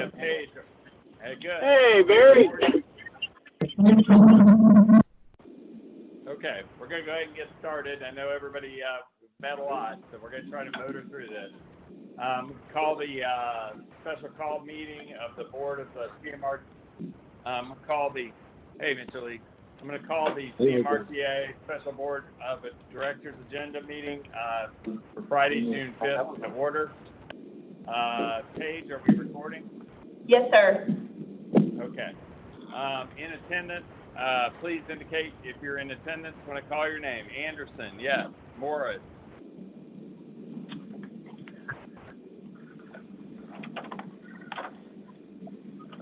Paige. Hey, good. Hey, Barry. Okay, we're going to go ahead and get started. I know everybody met a lot, so we're going to try to motor through this. Call the special call meeting of the board of the CMR. Hey, Mr. Lee. I'm going to call the CMRTA Special Board of Directors Agenda meeting for Friday, June 5th to order. Paige, are we recording? Yes, sir. Okay. In attendance, please indicate if you're in attendance when I call your name. Anderson, yes. Morris.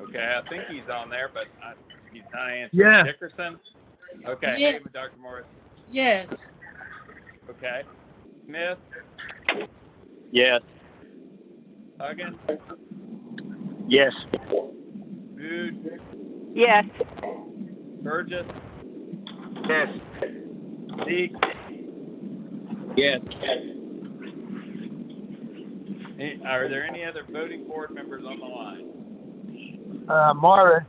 Okay, I think he's on there, but he's not answering. Yeah. Dickerson? Okay, Yes. hey, Dr. Morris. Yes. Okay. Smith? Yes. Huggins? Yes. Food? Yes. Burgess? Yes. Zeke? Yes. Are there any other voting board members on the line? Morris.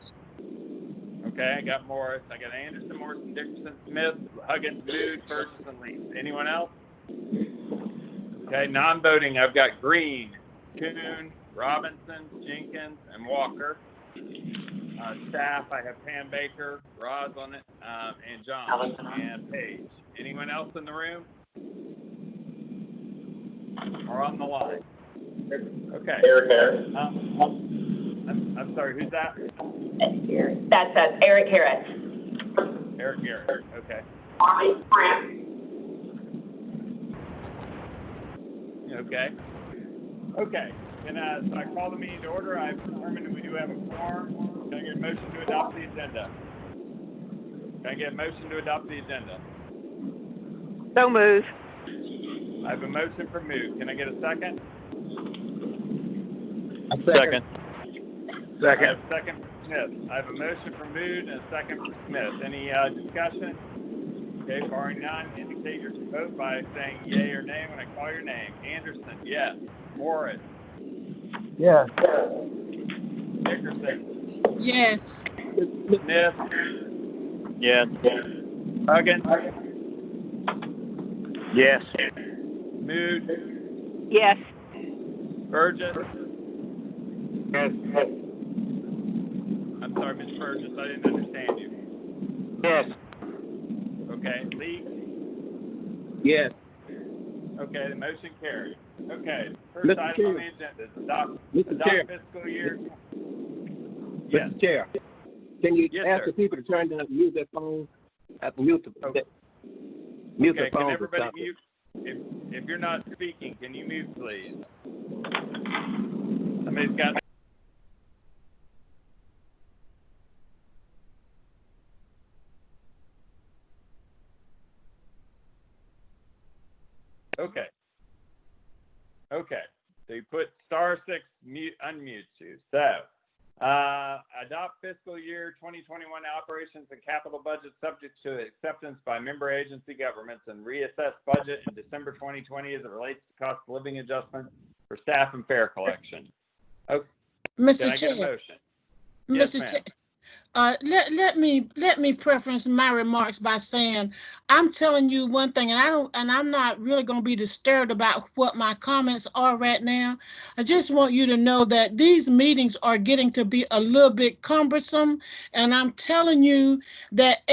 Okay, I got Morris. I got Anderson, Morrison, Dickerson, Smith, Huggins, Mood, Burgess, and Lee. Anyone else? Okay, non-voting, I've got Green, Kuhn, Robinson, Jenkins, and Walker. Staff, I have Pam Baker, Roz on it, and John, and Paige. Anyone else in the room? Or on the line? Okay. Eric Harris. I'm sorry, who's that? That's us, Eric Harris. Eric Garrett. Okay. Okay. Okay. So I call the meeting to order. I've determined that we do have a quorum. Can I get a motion to adopt the agenda? Can I get a motion to adopt the agenda? So moved. I have a motion for Mood. Can I get a second? Second. I have a second for Smith. I have a motion for Mood and a second for Smith. Any discussion? Okay, barring none, indicate your vote by saying yay or nay when I call your name. Anderson, yes. Morris. Yes. Dickerson. Yes. Smith. Yes. Huggins. Yes. Mood. Yes. Burgess. Yes. I'm sorry, Ms. Burgess, I didn't understand you. Yes. Okay, Lee. Yes. Okay, the motion carries. Okay, first Mr. item Chair. on the agenda is adopt Mr. Chair. fiscal year. Yes. Mr. Chair, can you Yes, ask sir. the people to turn down, mute their phone? Mute the, Okay. mute Okay, the can phone. everybody mute? If you're not speaking, can you mute, please? Somebody's got. Okay. Okay. So you put *6 mute unmutes you. So adopt fiscal year 2021 operations and capital budget subject to acceptance by member agency governments and reassess budget in December 2020 as it relates to cost of living adjustments for staff and fare collection. Okay. Can Mr. I get a Chair. motion? Yes, Mr. ma'am. Chair. Let me preference my remarks by saying I'm telling you one thing, and I'm not really going to be disturbed about what my comments are right now. I just want you to know that these meetings are getting to be a little bit cumbersome, and I'm telling you that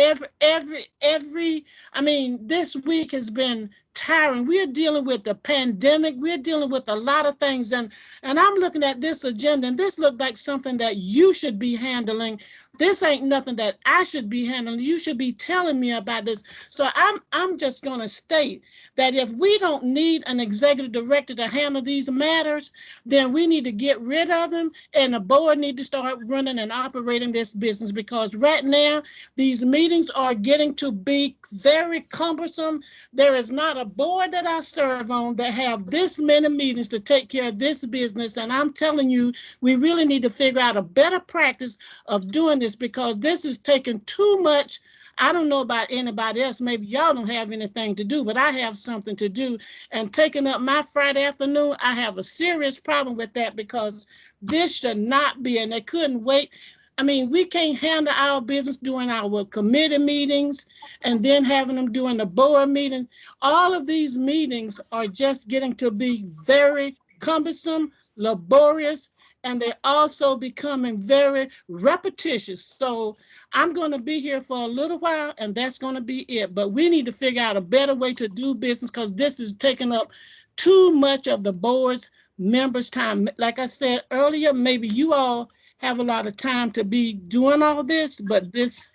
this week has been tiring. We're dealing with the pandemic. We're dealing with a lot of things, and I'm looking at this agenda, and this looked like something that you should be handling. This ain't nothing that I should be handling. You should be telling me about this. So I'm just going to state that if we don't need an executive director to handle these matters, then we need to get rid of him, and the board need to start running and operating this business, because right now these meetings are getting to be very cumbersome. There is not a board that I serve on that have this many meetings to take care of this business, and I'm telling you, we really need to figure out a better practice of doing this, because this is taking too much I don't know about anybody else. Maybe y'all don't have anything to do, but I have something to do. And taking up my Friday afternoon, I have a serious problem with that because this should not be, and they couldn't wait. I mean, we can't handle our business during our committee meetings and then having them during the board meetings. All of these meetings are just getting to be very cumbersome, laborious, and they're also becoming very repetitious. So I'm going to be here for a little while, and that's going to be it. But we need to figure out a better way to do business because this is taking up too much of the board's members' time. Like I said earlier, maybe you all have a lot of time to be doing all this, but this,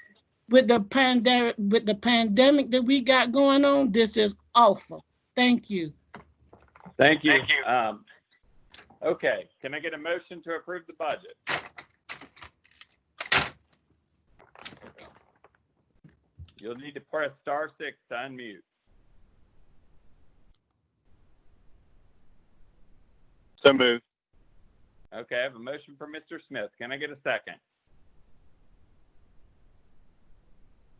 with the pandemic that we got going on, this is awful. Thank you. Thank you. Okay, can I get a motion to approve the budget? You'll need to press *6 to unmute. So moved. Okay, I have a motion for Mr. Smith. Can I get a second?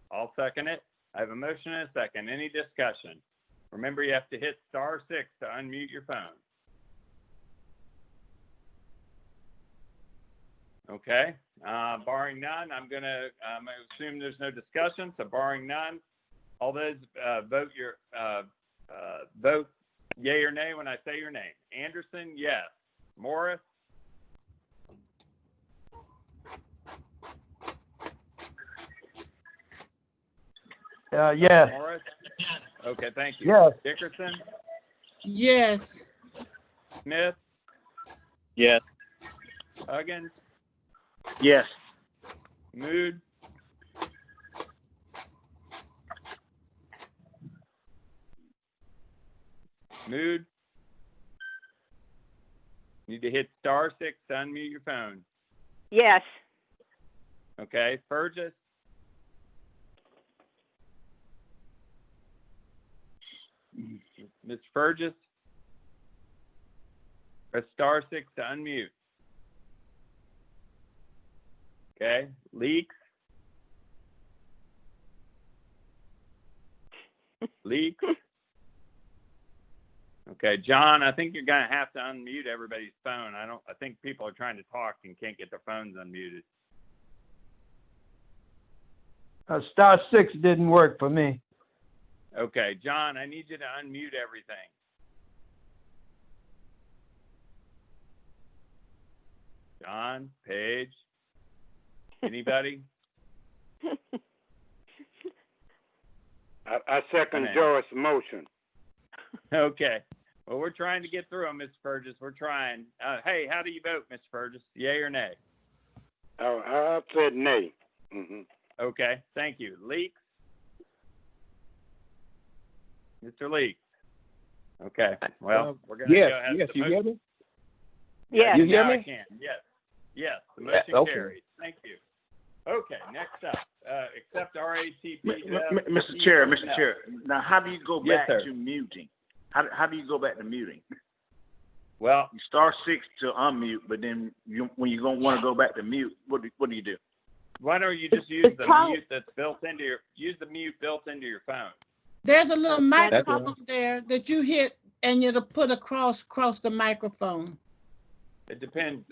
I'll second it. I have a motion and a second. Any discussion? Remember, you have to hit *6 to unmute your phone. Okay, barring none, I'm gonna assume there's no discussion. So barring none, all those vote yay or nay when I say your name. Anderson, yes. Morris? Yes. Morris? Okay, thank you. Yes. Dickerson? Yes. Smith? Yes. Huggins? Yes. Mood? Mood? Need to hit *6 to unmute your phone. Yes. Okay, Fergus? Ms. Fergus? Press *6 to unmute. Okay, Leaks? Leaks? Okay, John, I think you're gonna have to unmute everybody's phone. I think people are trying to talk and can't get their phones unmuted. *6 didn't work for me. Okay, John, I need you to unmute everything. John, Paige, anybody? I second Okay. Joyce's motion. Okay. Well, we're trying to get through them, Ms. Fergus. We're trying. Hey, how do you vote, Ms. Fergus? Yay or nay? I said nay. Mm-hmm. Okay, thank you. Leaks? Mr. Leaks? Okay, well, we're going to Yes, go ahead. yes, you hear me? Yes. You hear Now I me? can. Yes. Yes, the motion okay. carries. Thank you. Okay, next up, accept RATP. Mr. Chair, now how do you go Yes, back sir. to muting? How do you go back to muting? Well, You *6 to unmute, but then when you're gonna want to go back to mute, what do you do? why don't you just use the mute that's built into the mute built into your phone? There's a little That's microphone there that you hit and you'll put across the microphone. It depends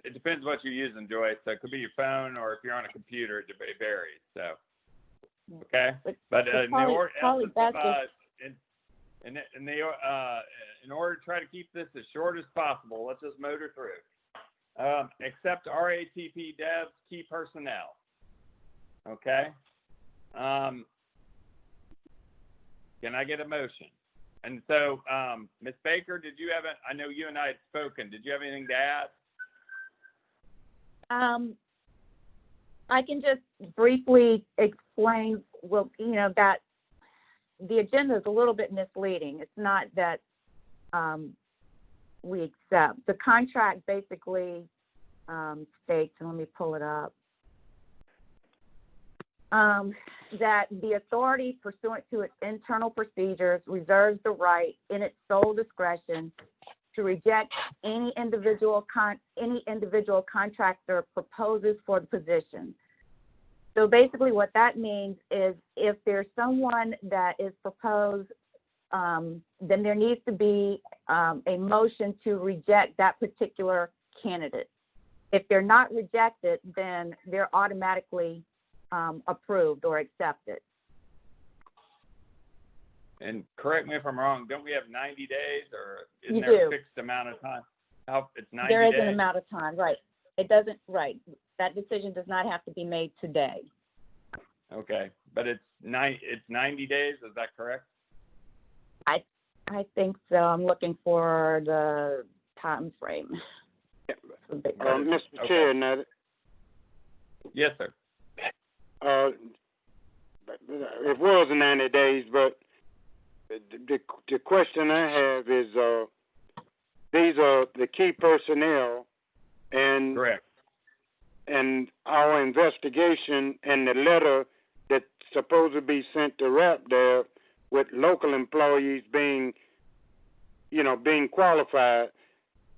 what you're using, Joyce. So it could be your phone, or if you're on a computer, it varies. So, okay. But in order to try to keep this as short as possible, let's just motor through. Accept RATP devs key personnel. Okay. Can I get a motion? And so, Ms. Baker, I know you and I had spoken. Did you have anything to add? I can just briefly explain, that the agenda is a little bit misleading. It's not that we accept. The contract basically states, and let me pull it up, that the authority pursuant to its internal procedures reserves the right in its sole discretion to reject any individual contractor proposes for the position. So basically what that means is if there's someone that is proposed, then there needs to be a motion to reject that particular candidate. If they're not rejected, then they're automatically approved or accepted. And correct me if I'm wrong, don't we have 90 days, or isn't You there do. a fixed amount of time? How, it's 90 There is days? an amount of time, right? It doesn't, right? That decision does not have to be made today. Okay, but it's 90 days, is that correct? I think so. I'm looking for the time frame. Mr. Okay. Chair, now, Yes, sir. it was 90 days, but the question I have is, these are the key personnel, and Correct. and our investigation and the letter that's supposed to be sent to RAP there with local employees being qualified,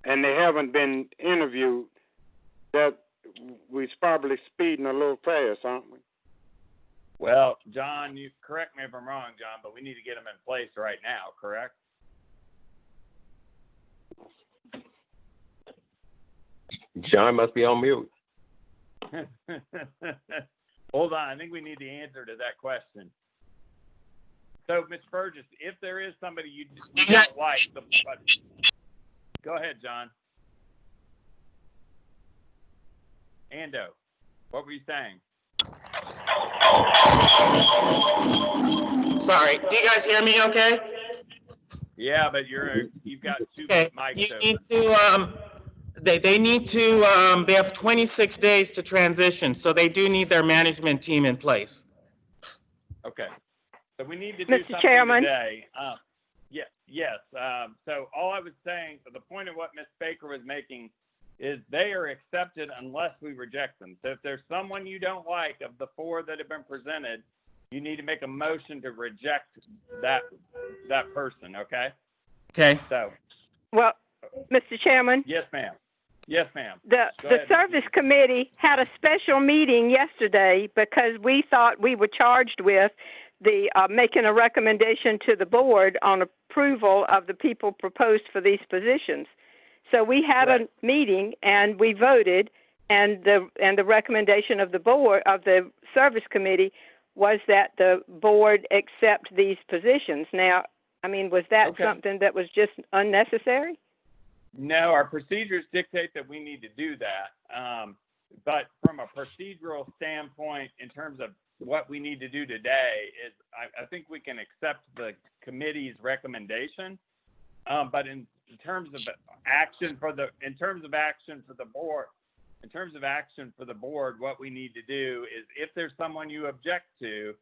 and they haven't been interviewed, that we're probably speeding a little fast, aren't we? Well, John, you correct me if I'm wrong, John, but we need to get them in place right now, correct? John must be on mute. Hold on, I think we need the answer to that question. So, Ms. Burgess, if there is somebody you don't like, go ahead, John. Ando, what were you saying? Sorry, do you guys hear me okay? Yeah, but you've got two Okay, mics you open. need to, they need to, they have 26 days to transition, so they do need their management team in place. Okay. So we need to do Mr. something Chairman? today. Yes. So all I was saying, so the point of what Ms. Baker was making is they are accepted unless we reject them. So if there's someone you don't like of the four that have been presented, you need to make a motion to reject that person, okay? Okay. So, Well, Mr. Chairman, yes, ma'am. Yes, ma'am. the Go ahead, service committee had a special meeting yesterday because we thought we were charged with the making a recommendation to the board on approval of the people proposed for these positions. So we had Right. a meeting and we voted, and the recommendation of the board of the service committee was that the board accept these positions. Now, I mean, was that Okay. something that was just unnecessary? No, our procedures dictate that we need to do that. But from a procedural standpoint, in terms of what we need to do today, is I think we can accept the committee's recommendation. But in terms of action for the board, what we need to do is, if there's someone you object to,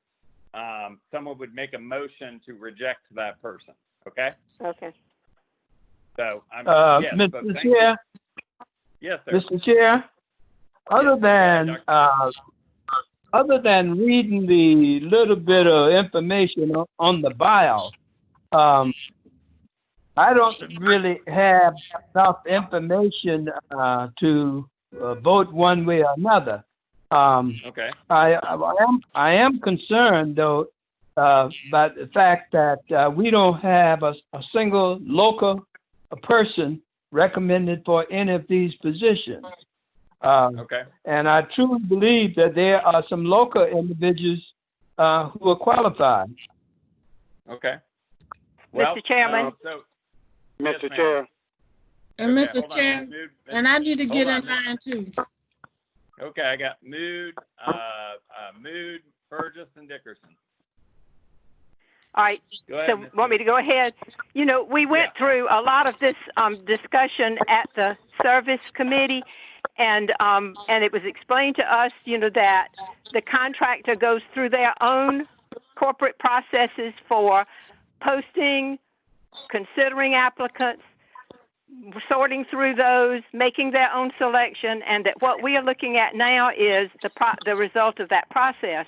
someone would make a motion to reject that person. Okay. Okay. So yes, but Mr. thank Chair, you. Yes, sir. Mr. Chair, other than reading the little bit of information on the bio, I don't really have enough information to vote one way or another. Okay. I am concerned though by the fact that we don't have a single local person recommended for any of these positions. Okay. And I truly believe that there are some local individuals who are qualified. Okay. Well, Mr. Chairman? So, Mr. Yes, ma'am. Chair, And okay, Mr. hold on. Chair, Mood- and I need to get hold in on. line too. Okay, I got Mood, Burgess, and Dickerson. All right. Go ahead. So Ms. want me to go ahead? You know, we went through a lot of this discussion at the service committee, and it was explained to us, you know, that the contractor goes through their own corporate processes for posting, considering applicants, sorting through those, making their own selection, and that what we are looking at now is the result of that process.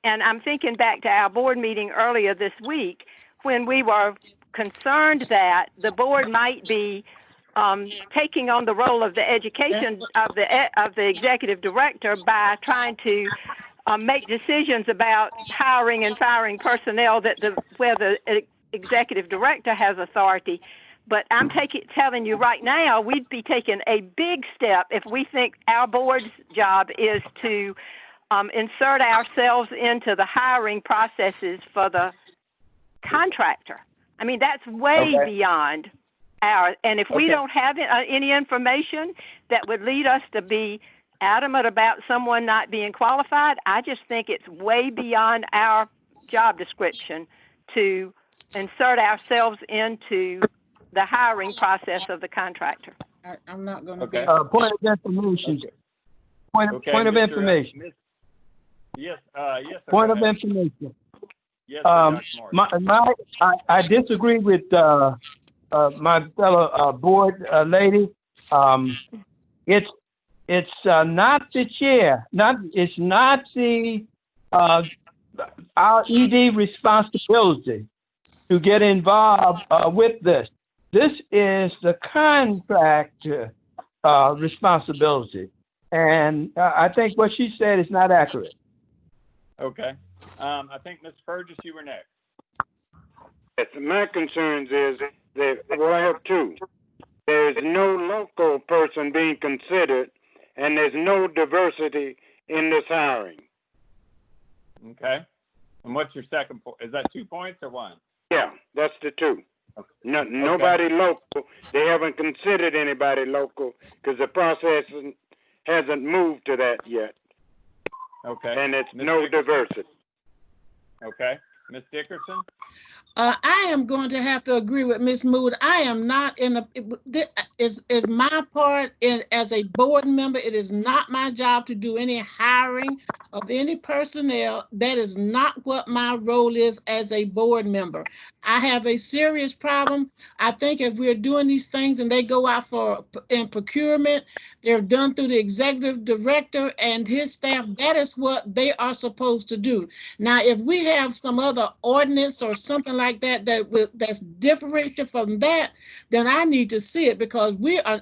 And I'm thinking back to our board meeting earlier this week when we were concerned that the board might be taking on the role of the education of the executive director by trying to make decisions about hiring and firing personnel where the executive director has authority. But I'm telling you right now, we'd be taking a big step if we think our board's job is to insert ourselves into the hiring processes for the contractor. I mean, that's way beyond and if we don't have any information that would lead us to be adamant about someone not being qualified, I just think it's way beyond our job description to insert ourselves into the hiring process of the contractor. I'm not going to. Okay. Point of information. Point of information. Yes. Yes. Sir, point of information. Yes. I disagree with my fellow board lady. It's not the chair. It's not the our ED responsibility to get involved with this. This is the contractor responsibility, and I think what she said is not accurate. Okay. I think Ms. Burgess, you were next. Yes, my concerns is that, well, I have two. There's no local person being considered, and there's no diversity in this hiring. Okay. And what's your second point? Is that 2 points or one? Yeah, that's the two. Okay. Nobody local. They haven't considered anybody local because the process hasn't moved to that yet. Okay. And it's Ms. no Dickerson? diversity. Okay. Ms. Dickerson? I am going to have to agree with Ms. Mood. I am not in is my part as a board member. It is not my job to do any hiring of any personnel. That is not what my role is as a board member. I have a serious problem. I think if we're doing these things and they go out in procurement, they're done through the executive director and his staff. That is what they are supposed to do. Now, if we have some other ordinance or something like that's different from that, then I need to see it, because I,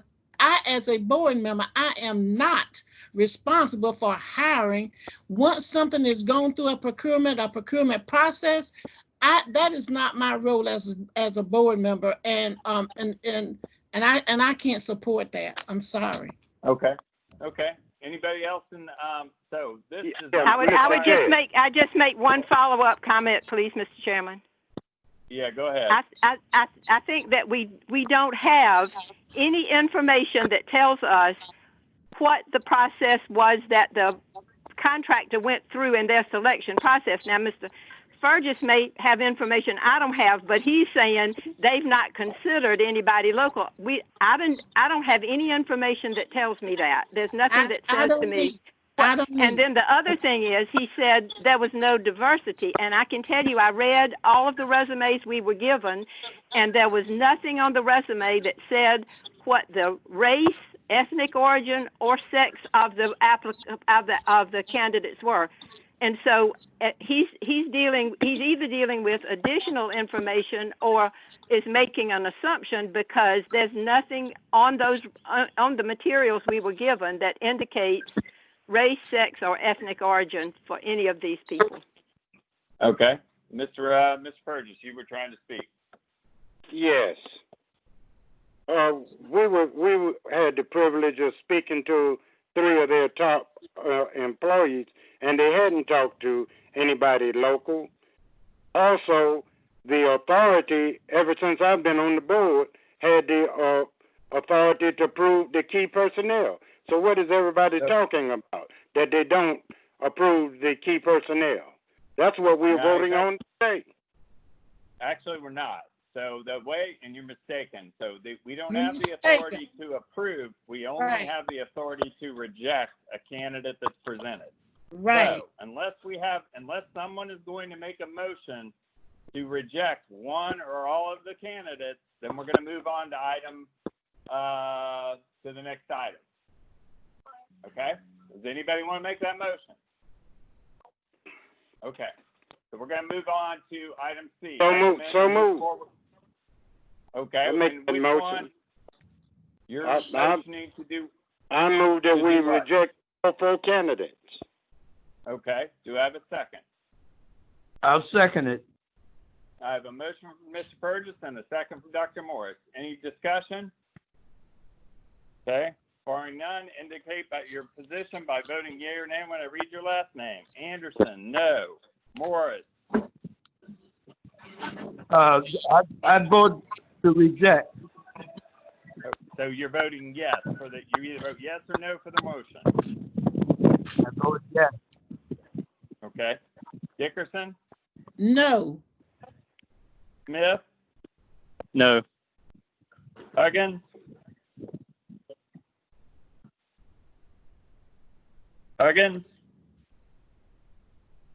as a board member, I am not responsible for hiring. Once something is going through a procurement process, that is not my role as a board member, and I can't support that. I'm sorry. Okay. Okay. Anybody else in? So this is. I just make one follow-up comment, please, Mr. Chairman. Yeah, go ahead. I think that we don't have any information that tells us what the process was that the contractor went through in their selection process. Now, Mr. Burgess may have information I don't have, but he's saying they've not considered anybody local. I don't have any information that tells me that. There's nothing that says to me. And then the other thing is, he said there was no diversity. And I can tell you, I read all of the resumes we were given, and there was nothing on the resume that said what the race, ethnic origin, or sex of the candidates were. And so he's either dealing with additional information or is making an assumption, because there's nothing on the materials we were given that indicates race, sex, or ethnic origin for any of these people. Okay. Mr. Burgess, you were trying to speak. Yes. We had the privilege of speaking to 3 of their top employees, and they hadn't talked to anybody local. Also, the authority, ever since I've been on the board, had the authority to approve the key personnel. So what is everybody talking about? That they don't approve the key personnel. That's what we're voting on today. Actually, we're not. So the way, and you're mistaken. So we don't have the authority to approve. We only have the authority to reject a candidate that's presented. Right. So unless someone is going to make a motion to reject one or all of the candidates, then we're going to move on to the next item. Okay? Does anybody want to make that motion? Okay. So we're going to move on to item C. So move. Okay. I make the motion. You're motioning to do. I move that we reject all 4 candidates. Okay, do I have a second? I'll second it. I have a motion from Mr. Burgess and a second from Dr. Morris. Any discussion? Okay, barring none, indicate by your position by voting yea or nay when I read your last name. Anderson, no. Morris, I'd vote to reject. so you're voting yes for the, you either vote yes or no for the motion. I vote yes. Okay. Dickerson, No. Smith, No. Huggins, Huggins.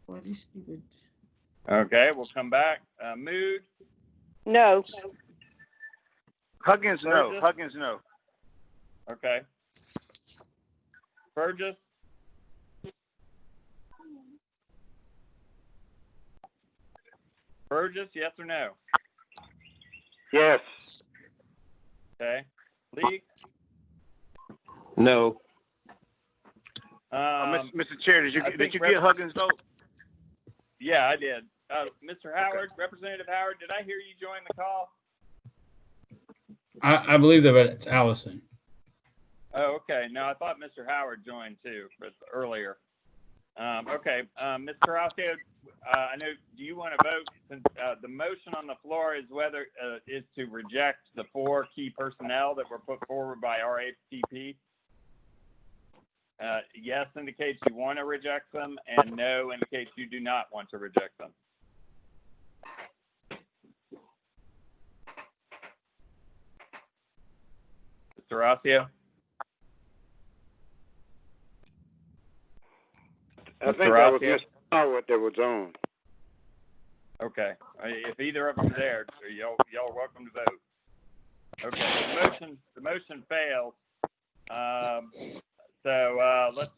Boy, these people. Okay, we'll come back. Mood, No. Huggins, no. Burgess? Huggins, no. okay. Burgess, Burgess, yes or no? Yes. Okay. Leak, No. Mr. Chair, did I think you get Huggins' vote? yeah, I did. Mr. Howard, Representative Howard, did I hear you join the call? I believe that it's Allison. Oh, okay. No, I thought Mr. Howard joined too, but earlier. Okay, Mr. Horacio, I know, do you want to vote, since the motion on the floor is whether, is to reject the 4 key personnel that were put forward by RATP? Yes indicates you want to reject them, and no indicates you do not want to reject them. Mr. Horacio? I think that was Horacio? Mr. Howard that was on. Okay, if either of them's there, y'all are welcome to vote. Okay, the motion fails. Let's,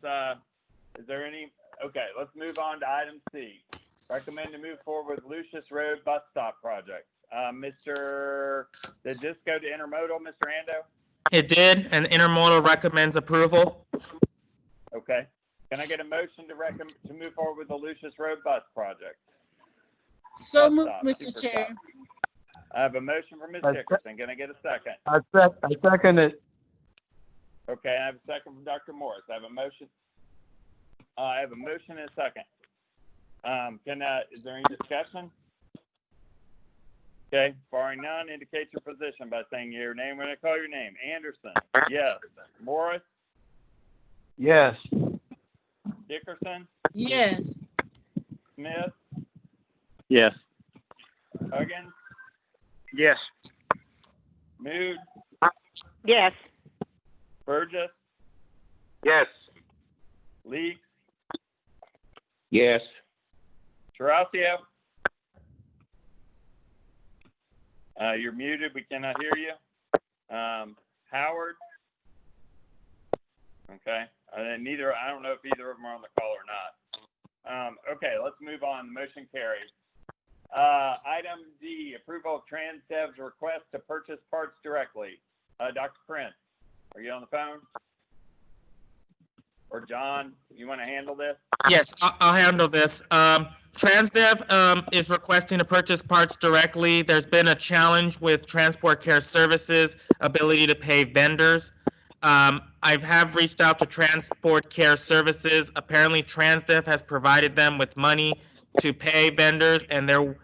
is there any, okay, let's move on to item C. Recommend to move forward with Lucius Road Bus Stop Project. Did this go to intermodal, Mr. Ando? It did, and Intermodal recommends approval. Okay, can I get a motion to move forward with the Lucius Road Bus Project? So Bus moved, stop, Mr. super Chair. stop. I have a motion from Ms. Dickerson. Can I get a second? I second it. Okay, I have a second from Dr. Morris. I have a motion. I have a motion and a second. Is there any discussion? Okay, barring none, indicate your position by saying your name when I call your name. Anderson, yes. Morris, Yes. Dickerson, Yes. Smith, Yes. Huggins, Yes. Mood, Yes. Burgess, Yes. Leaks, Yes. Horacio. You're muted. We cannot hear you. Howard. Okay. I don't know if either of them are on the call or not. Okay, let's move on. The motion carries. Item D, approval of TransDev's request to purchase parts directly. Dr. Prince, are you on the phone? Or John, you want to handle this? Yes, I'll handle this. TransDev is requesting to purchase parts directly. There's been a challenge with Transport Care Services' ability to pay vendors. I have reached out to Transport Care Services. Apparently, TransDev has provided them with money to pay vendors, and they're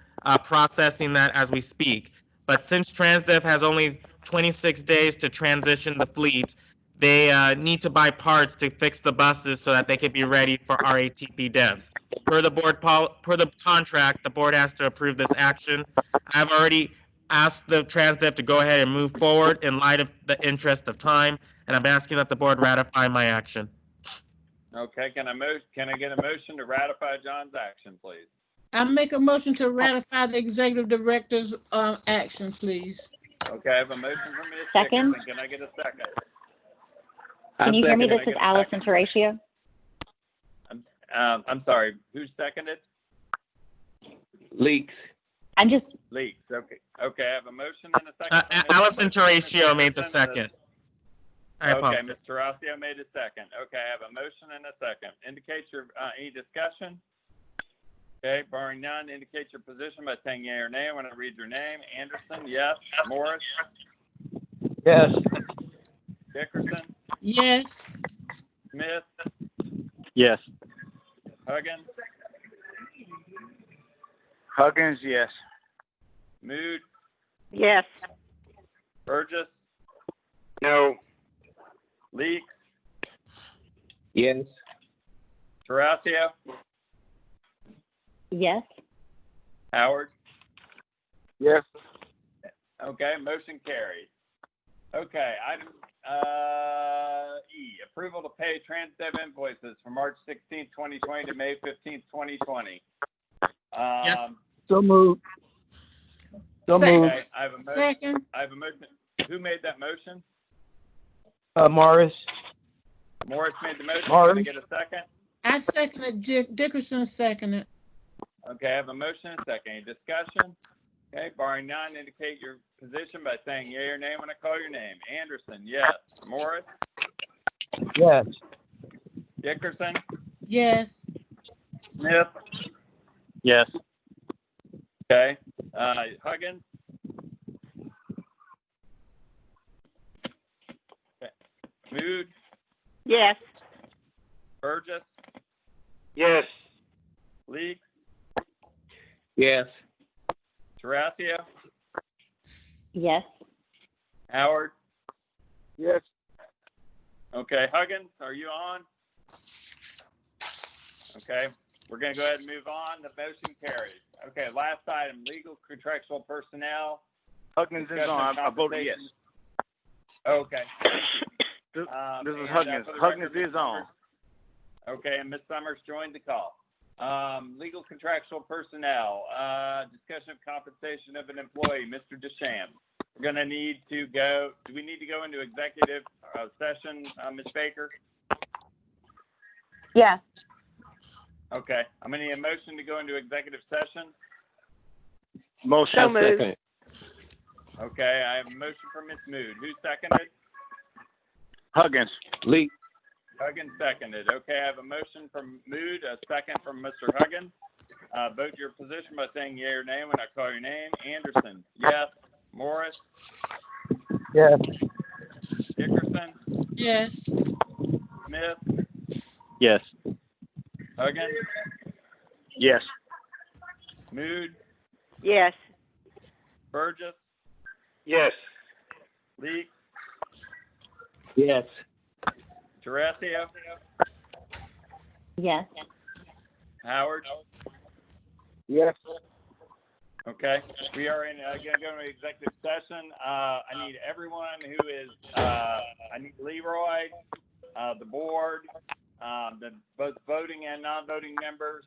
processing that as we speak. But since TransDev has only 26 days to transition the fleet, they need to buy parts to fix the buses so that they can be ready for RATP devs. Per the contract, the board has to approve this action. I've already asked the TransDev to go ahead and move forward in light of the interest of time, and I'm asking that the board ratify my action. Okay, can I get a motion to ratify John's action, please? I make a motion to ratify the executive director's action, please. Okay, I have a motion from Ms. Second. Dickerson. Can I get a second? Can you hear me? second. This Can is I get a Allison second? Teratio. I'm sorry, who seconded? Leaks. I'm just, Leaks, okay. Okay, I have a motion and a second. from Ms. Allison Teratio made the Dickerson. second. I Okay, apologize. Mr. Rossio made a second. Okay, I have a motion and a second. Indicate your, any discussion? Okay, barring none, indicate your position by saying yea or nay when I read your name. Anderson, yes. Morris, Yes. Dickerson, Yes. Smith, Yes. Huggins, Huggins, yes. Mood, Yes. Burgess, No. Leaks, Yes. Horacio, Yes. Howard. Yes. Okay, motion carries. Okay, item E, approval to pay TransDev invoices from March 16th, 2020 to May 15th, 2020. Yes. So moved. So Second. moved. Okay, I have a motion. Second. I have a motion. Who made that motion? Morris. Morris made the motion. Morris. Can I get a second? I seconded. Dickerson seconded. Okay, I have a motion and a second. Any discussion? Okay, barring none, indicate your position by saying yea or nay when I call your name. Anderson, yes. Morris, Yes. Dickerson, Yes. Smith, Yes. okay, Huggins. Okay. Mood, Yes. Burgess, Yes. Leaks, Yes. Horacio, Yes. Howard. Yes. Okay, Huggins, are you on? Okay, we're gonna go ahead and move on. The motion carries. Okay, last item, legal contractual personnel. Huggins is on. I voted yes. Okay. This And, is Huggins. for the Huggins record, is on. Okay, and Ms. Summers joined the call. Legal contractual personnel, discussion of compensation of an employee, Mr. Deschamps. We're gonna need to go, do we need to go into executive session, Ms. Baker? Yes. Okay, I'm gonna need a motion to go into executive session. Motion. So moved. Second. Okay, I have a motion from Ms. Mood. Who seconded? Huggins. Lee. Huggins seconded. Okay, I have a motion from Mood, a second from Mr. Huggins. Vote your position by saying yea or nay when I call your name. Anderson, yes. Morris, Yes. Yes. Dickerson, Smith, Yes. Huggins, Yes. Mood, Yes. Burgess, Yes. Leak, Yes. Horacio, Yes. Howard. Yes. Okay, we are in, gonna go into executive session. I need everyone who is, I need Leroy, the board, both voting and non-voting members,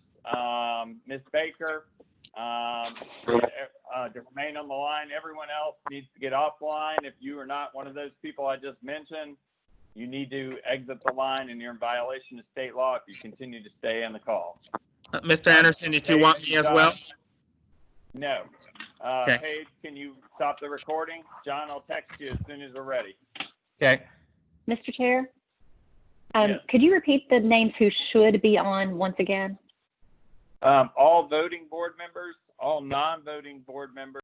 Ms. Baker, to remain on the line. Everyone else needs to get offline. If you are not one of those people I just mentioned, you need to exit the line and you're in violation of state law if you continue to stay on the call. Mr. Anderson, did you want me as well? No. Okay. Paige, can you stop the recording? John, I'll text you as soon as we're ready. Okay. Mr. Chair, Yes. could you repeat the names who should be on once again? All voting board members, all non-voting board members.